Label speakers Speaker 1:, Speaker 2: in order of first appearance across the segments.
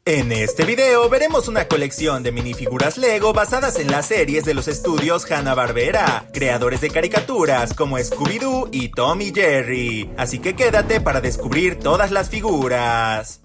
Speaker 1: En este video veremos una colección de minifiguras Lego basadas en las series de los estudios Hanna-Barbera, creadores de caricaturas como Scooby-Doo y Tom y Jerry. Así que quédate para descubrir todas las figuras.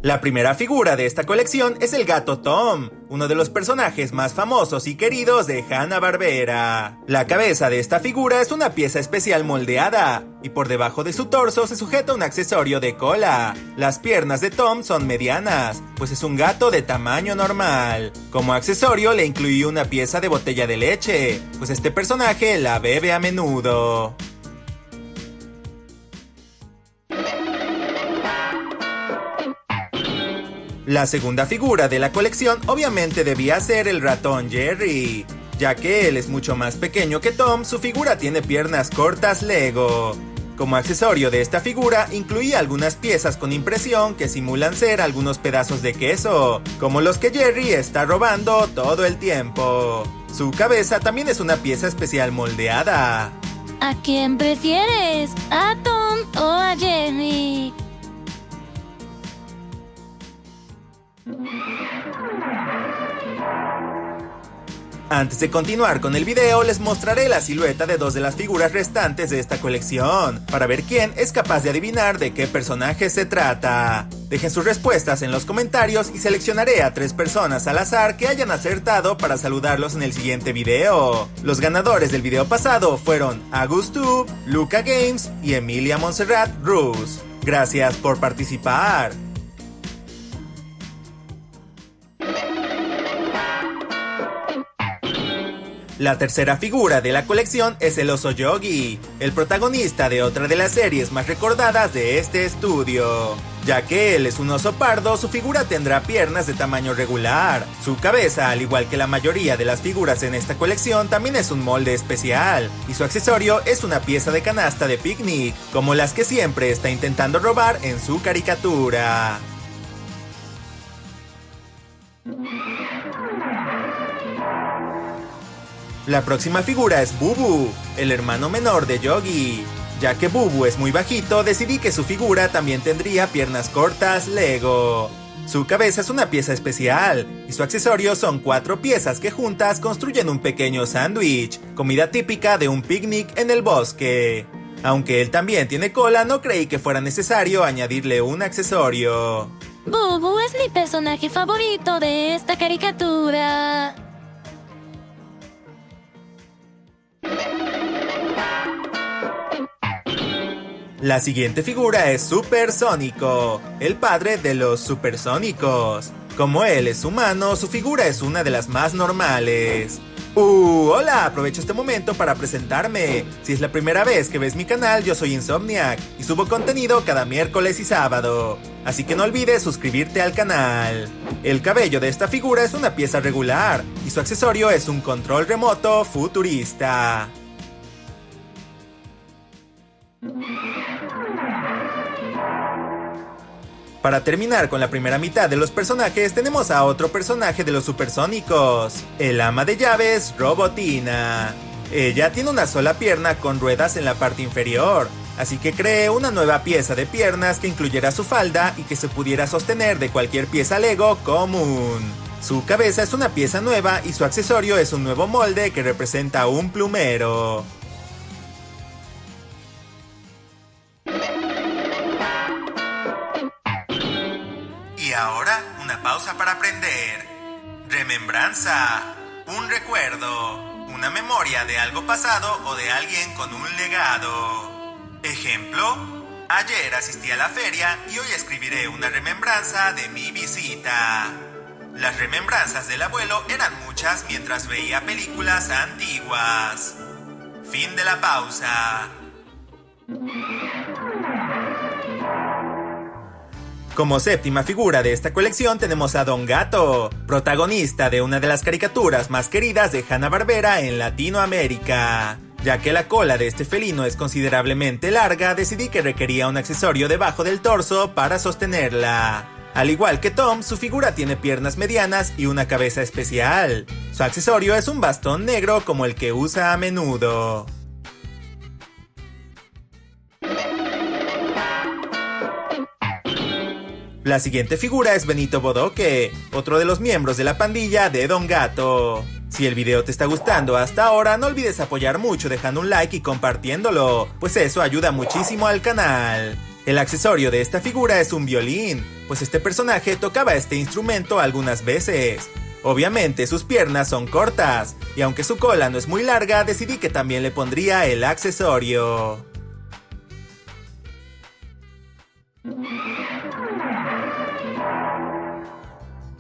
Speaker 1: La primera figura de esta colección es el gato Tom, uno de los personajes más famosos y queridos de Hanna-Barbera. La cabeza de esta figura es una pieza especial moldeada, y por debajo de su torso se sujeta un accesorio de cola. Las piernas de Tom son medianas, pues es un gato de tamaño normal. Como accesorio le incluí una pieza de botella de leche, pues este personaje la bebe a menudo. La segunda figura de la colección obviamente debía ser el ratón Jerry. Ya que él es mucho más pequeño que Tom, su figura tiene piernas cortas Lego. Como accesorio de esta figura, incluí algunas piezas con impresión que simulan ser algunos pedazos de queso, como los que Jerry está robando todo el tiempo. Su cabeza también es una pieza especial moldeada.
Speaker 2: ¿A quién prefieres? ¿A Tom o a Jerry?
Speaker 1: Antes de continuar con el video, les mostraré la silueta de dos de las figuras restantes de esta colección, para ver quién es capaz de adivinar de qué personaje se trata. Dejen sus respuestas en los comentarios y seleccionaré a 3 personas al azar que hayan acertado para saludarlos en el siguiente video. Los ganadores del video pasado fueron AgusTube, Luca Games y Emilia Montserrat Ruz. Gracias por participar. La tercera figura de la colección es el oso Yogi, el protagonista de otra de las series más recordadas de este estudio. Ya que él es un oso pardo, su figura tendrá piernas de tamaño regular. Su cabeza, al igual que la mayoría de las figuras en esta colección, también es un molde especial. Y su accesorio es una pieza de canasta de picnic, como las que siempre está intentando robar en su caricatura. La próxima figura es Bubu, el hermano menor de Yogi. Ya que Bubu es muy bajito, decidí que su figura también tendría piernas cortas Lego. Su cabeza es una pieza especial, y su accesorio son 4 piezas que juntas construyen un pequeño sándwich, comida típica de un picnic en el bosque. Aunque él también tiene cola, no creí que fuera necesario añadirle un accesorio.
Speaker 2: Bubu es mi personaje favorito de esta caricatura.
Speaker 1: La siguiente figura es Supersónico, el padre de los supersónicos. Como él es humano, su figura es una de las más normales. Hola, aprovecho este momento para presentarme. Si es la primera vez que ves mi canal, yo soy Insomniac y subo contenido cada miércoles y sábado. Así que no olvides suscribirte al canal. El cabello de esta figura es una pieza regular y su accesorio es un control remoto futurista. Para terminar con la primera mitad de los personajes, tenemos a otro personaje de los supersónicos, el ama de llaves Robotina. Ella tiene una sola pierna con ruedas en la parte inferior, así que creé una nueva pieza de piernas que incluyera su falda y que se pudiera sostener de cualquier pieza Lego común. Su cabeza es una pieza nueva y su accesorio es un nuevo molde que representa un plumero. Y ahora, una pausa para aprender. Remembranza, un recuerdo, una memoria de algo pasado o de alguien con un legado. Ejemplo, ayer asistí a la feria y hoy escribiré una remembranza de mi visita. Las remembranzas del abuelo eran muchas mientras veía películas antiguas. Fin de la pausa. Como séptima figura de esta colección tenemos a Don Gato, protagonista de una de las caricaturas más queridas de Hanna-Barbera en Latinoamérica. Ya que la cola de este felino es considerablemente larga, decidí que requería un accesorio debajo del torso para sostenerla. Al igual que Tom, su figura tiene piernas medianas y una cabeza especial. Su accesorio es un bastón negro como el que usa a menudo. La siguiente figura es Benito Bodoque, otro de los miembros de la pandilla de Don Gato. Si el video te está gustando hasta ahora, no olvides apoyar mucho dejando un like y compartiéndolo, pues eso ayuda muchísimo al canal. El accesorio de esta figura es un violín, pues este personaje tocaba este instrumento algunas veces. Obviamente sus piernas son cortas, y aunque su cola no es muy larga, decidí que también le pondría el accesorio.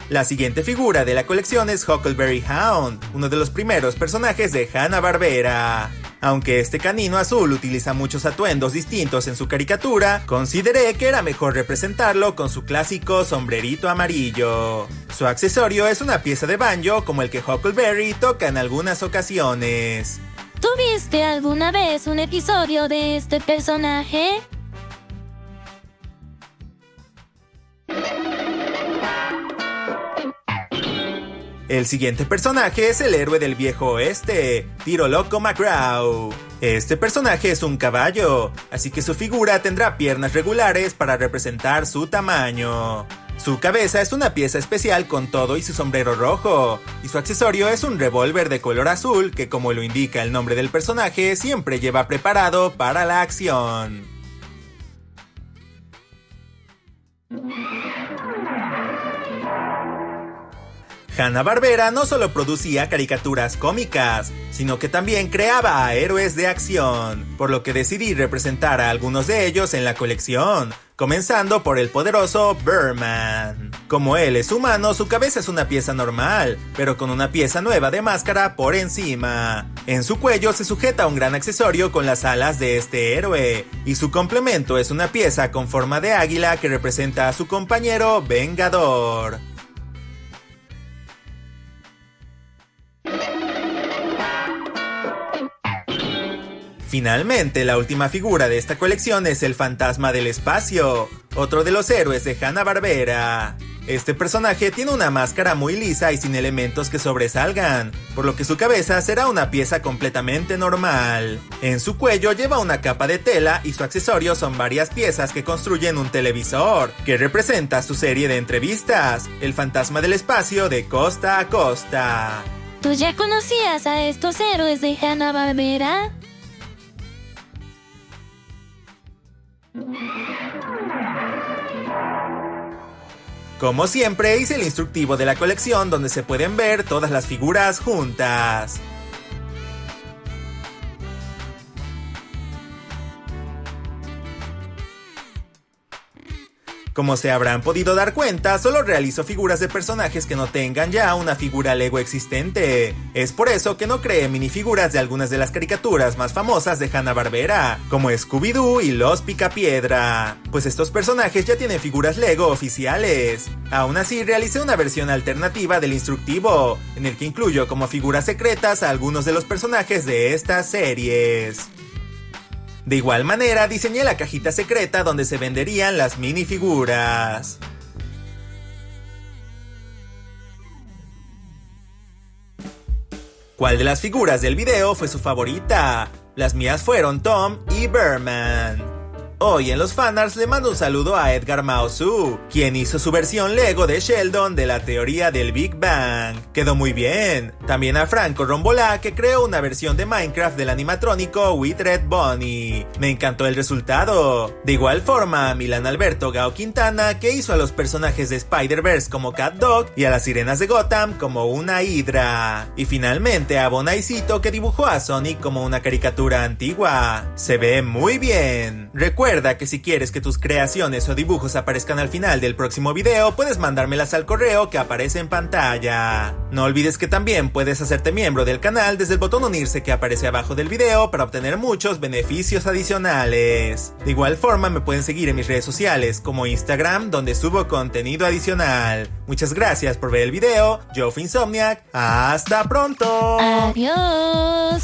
Speaker 1: La siguiente figura de la colección es Huckleberry Hound, uno de los primeros personajes de Hanna-Barbera. Aunque este canino azul utiliza muchos atuendos distintos en su caricatura, consideré que era mejor representarlo con su clásico sombrerito amarillo. Su accesorio es una pieza de banjo como el que Huckleberry toca en algunas ocasiones.
Speaker 2: ¿Tuviste alguna vez un episodio de este personaje?
Speaker 1: El siguiente personaje es el héroe del viejo oeste, Tiro Loco McGraw. Este personaje es un caballo, así que su figura tendrá piernas regulares para representar su tamaño. Su cabeza es una pieza especial con todo y su sombrero rojo, y su accesorio es un revólver de color azul que, como lo indica el nombre del personaje, siempre lleva preparado para la acción. Hanna-Barbera no solo producía caricaturas cómicas, sino que también creaba a héroes de acción, por lo que decidí representar a algunos de ellos en la colección, comenzando por el poderoso Birdman. Como él es humano, su cabeza es una pieza normal, pero con una pieza nueva de máscara por encima. En su cuello se sujeta un gran accesorio con las alas de este héroe, y su complemento es una pieza con forma de águila que representa a su compañero Vengador. Finalmente, la última figura de esta colección es el Fantasma del Espacio, otro de los héroes de Hanna-Barbera. Este personaje tiene una máscara muy lisa y sin elementos que sobresalgan, por lo que su cabeza será una pieza completamente normal. En su cuello lleva una capa de tela y su accesorio son varias piezas que construyen un televisor, que representa su serie de entrevistas, El Fantasma del Espacio de Costa a Costa.
Speaker 2: ¿Tú ya conocías a estos héroes de Hanna-Barbera?
Speaker 1: Como siempre, hice el instructivo de la colección donde se pueden ver todas las figuras juntas. Como se habrán podido dar cuenta, solo realizo figuras de personajes que no tengan ya una figura Lego existente. Es por eso que no creé minifiguras de algunas de las caricaturas más famosas de Hanna-Barbera, como Scooby-Doo y Los Picapiedra, pues estos personajes ya tienen figuras Lego oficiales. Aún así, realicé una versión alternativa del instructivo, en el que incluyo como figuras secretas a algunos de los personajes de estas series. De igual manera, diseñé la cajita secreta donde se venderían las minifiguras. ¿Cuál de las figuras del video fue su favorita? Las mías fueron Tom y Birdman. Hoy en los fanarts le mando un saludo a Edgar Mao Su, quien hizo su versión Lego de Sheldon de la teoría del Big Bang. Quedó muy bien. También a Franco Rombolá, que creó una versión de Minecraft del animatrónico With Red Bunny. Me encantó el resultado. De igual forma a Milan Alberto Gao Quintana, que hizo a los personajes de Spider-Verse como Cat Dog y a las sirenas de Gotham como una hidra. Y finalmente a Bonaicito, que dibujó a Sonic como una caricatura antigua. Se ve muy bien. Recuerda que si quieres que tus creaciones o dibujos aparezcan al final del próximo video, puedes mandármelas al correo que aparece en pantalla. No olvides que también puedes hacerte miembro del canal desde el botón unirse que aparece abajo del video para obtener muchos beneficios adicionales. De igual forma me pueden seguir en mis redes sociales como Instagram, donde subo contenido adicional. Muchas gracias por ver el video. Yo fui Insomniac. ¡Hasta pronto!
Speaker 2: Adiós.